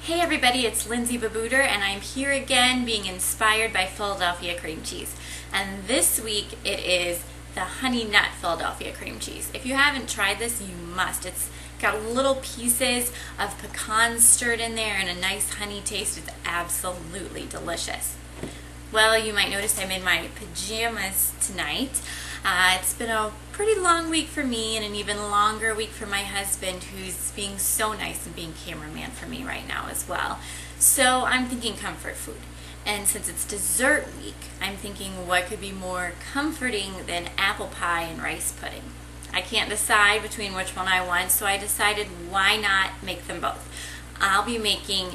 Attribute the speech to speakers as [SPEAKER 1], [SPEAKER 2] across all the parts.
[SPEAKER 1] Hey everybody, it's Lindsay Babooter and I'm here again being inspired by Philadelphia cream cheese. And this week it is the Honey Nut Philadelphia cream cheese. If you haven't tried this, you must. It's got little pieces of pecans stirred in there and a nice honey taste. It's absolutely delicious. Well, you might notice I'm in my pajamas tonight. It's been a pretty long week for me and an even longer week for my husband, who's being so nice and being cameraman for me right now as well. So I'm thinking comfort food. And since it's dessert week, I'm thinking what could be more comforting than apple pie and rice pudding. I can't decide between which one I want, so I decided why not make them both. I'll be making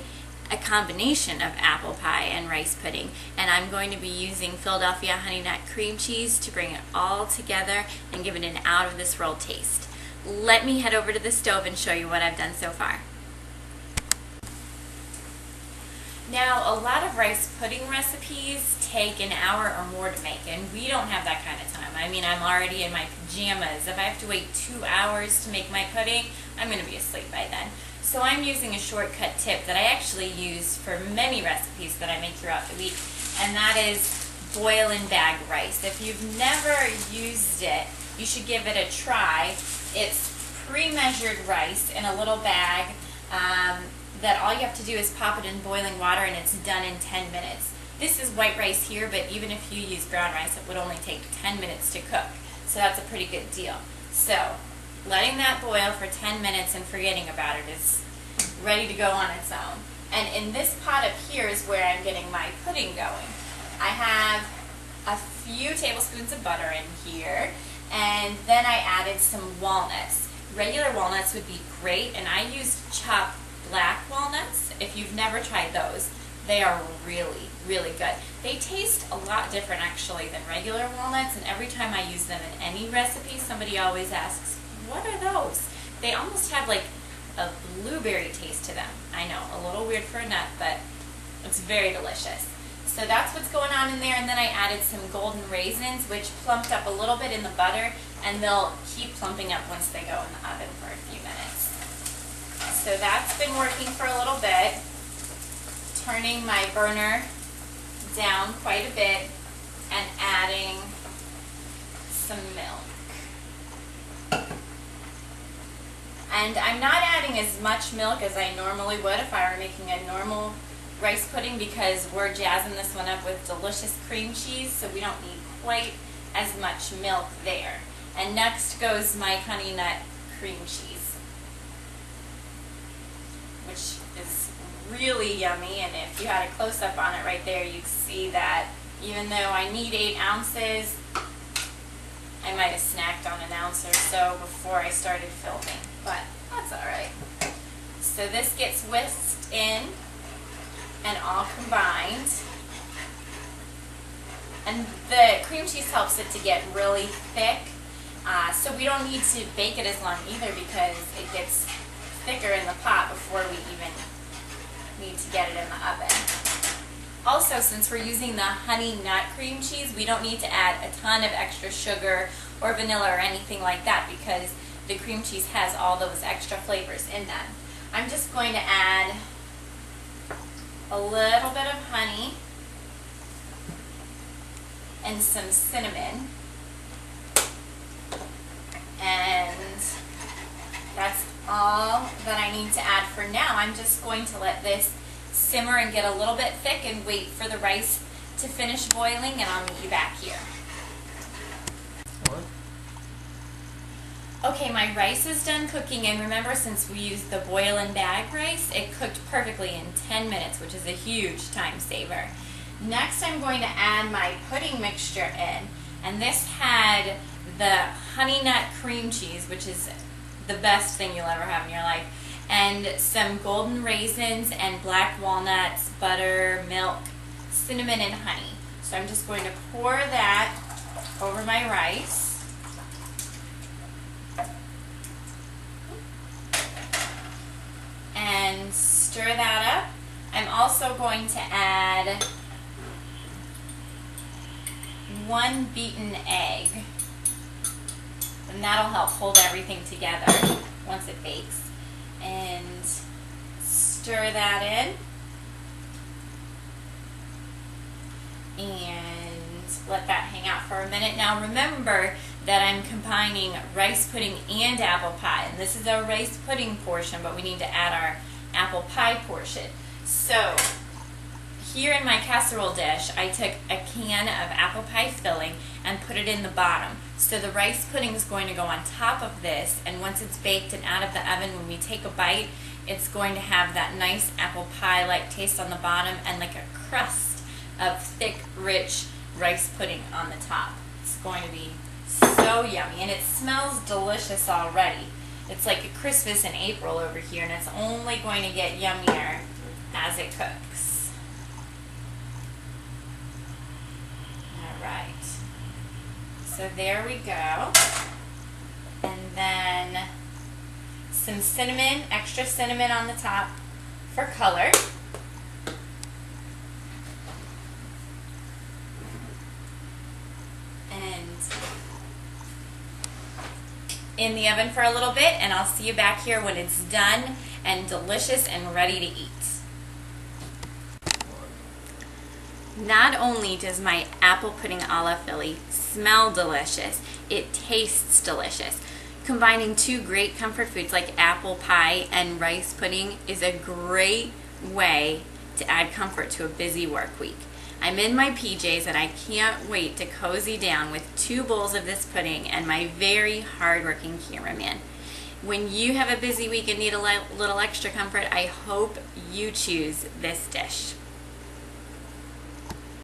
[SPEAKER 1] a combination of apple pie and rice pudding, and I'm going to be using Philadelphia Honey Nut cream cheese to bring it all together and give it an out of this world taste. Let me head over to the stove and show you what I've done so far. Now, a lot of rice pudding recipes take an hour or more to make, and we don't have that kind of time. I mean, I'm already in my pajamas. If I have to wait 2 hours to make my pudding, I'm going to be asleep by then. So I'm using a shortcut tip that I actually use for many recipes that I make throughout the week, and that is boil and bag rice. If you've never used it, you should give it a try. It's pre-measured rice in a little bag that all you have to do is pop it in boiling water and it's done in 10 minutes. This is white rice here, but even if you use brown rice, it would only take 10 minutes to cook. So that's a pretty good deal. So letting that boil for 10 minutes and forgetting about it is ready to go on its own. And in this pot up here is where I'm getting my pudding going. I have a few tablespoons of butter in here, and then I added some walnuts. Regular walnuts would be great, and I used chopped black walnuts. If you've never tried those, they are really, really good. They taste a lot different actually than regular walnuts, and every time I use them in any recipe, somebody always asks, what are those? They almost have like a blueberry taste to them. I know, a little weird for a nut, but it's very delicious. So that's what's going on in there, and then I added some golden raisins, which plumped up a little bit in the butter, and they'll keep plumping up once they go in the oven for a few minutes. So that's been working for a little bit, turning my burner down quite a bit and adding some milk. And I'm not adding as much milk as I normally would if I were making a normal rice pudding, because we're jazzing this one up with delicious cream cheese, so we don't need quite as much milk there. And next goes my Honey Nut cream cheese, which is really yummy. And if you had a close-up on it right there, you'd see that even though I need 8 ounces, I might have snacked on an ounce or so before I started filming, but that's all right. So this gets whisked in and all combined. And the cream cheese helps it to get really thick, so we don't need to bake it as long either, because it gets thicker in the pot before we even need to get it in the oven. Also, since we're using the Honey Nut cream cheese, we don't need to add a ton of extra sugar or vanilla or anything like that, because the cream cheese has all those extra flavors in them. I'm just going to add a little bit of honey and some cinnamon, and that's all that I need to add for now. I'm just going to let this simmer and get a little bit thick and wait for the rice to finish boiling, and I'll meet you back here. Okay, my rice is done cooking, and remember, since we used the boil and bag rice, it cooked perfectly in 10 minutes, which is a huge time saver. Next, I'm going to add my pudding mixture in, and this had the Honey Nut cream cheese, which is the best thing you'll ever have in your life, and some golden raisins and black walnuts, butter, milk, cinnamon, and honey. So I'm just going to pour that over my rice. And stir that up. I'm also going to add 1 beaten egg, and that'll help hold everything together once it bakes. And stir that in. And let that hang out for a minute. Now remember that I'm combining rice pudding and apple pie. And this is our rice pudding portion, but we need to add our apple pie portion. So here in my casserole dish, I took a can of apple pie filling and put it in the bottom. So the rice pudding is going to go on top of this, and once it's baked and out of the oven, when we take a bite, it's going to have that nice apple pie-like taste on the bottom and like a crust of thick, rich rice pudding on the top. It's going to be so yummy, and it smells delicious already. It's like Christmas in April over here, and it's only going to get yummier as it cooks. Alright, so there we go. And then some cinnamon, extra cinnamon on the top for color. And in the oven for a little bit, and I'll see you back here when it's done and delicious and ready to eat. Not only does my apple pudding a la Philly smell delicious, it tastes delicious. Combining two great comfort foods like apple pie and rice pudding is a great way to add comfort to a busy work week. I'm in my PJs and I can't wait to cozy down with 2 bowls of this pudding and my very hardworking cameraman. When you have a busy week and need a little extra comfort, I hope you choose this dish.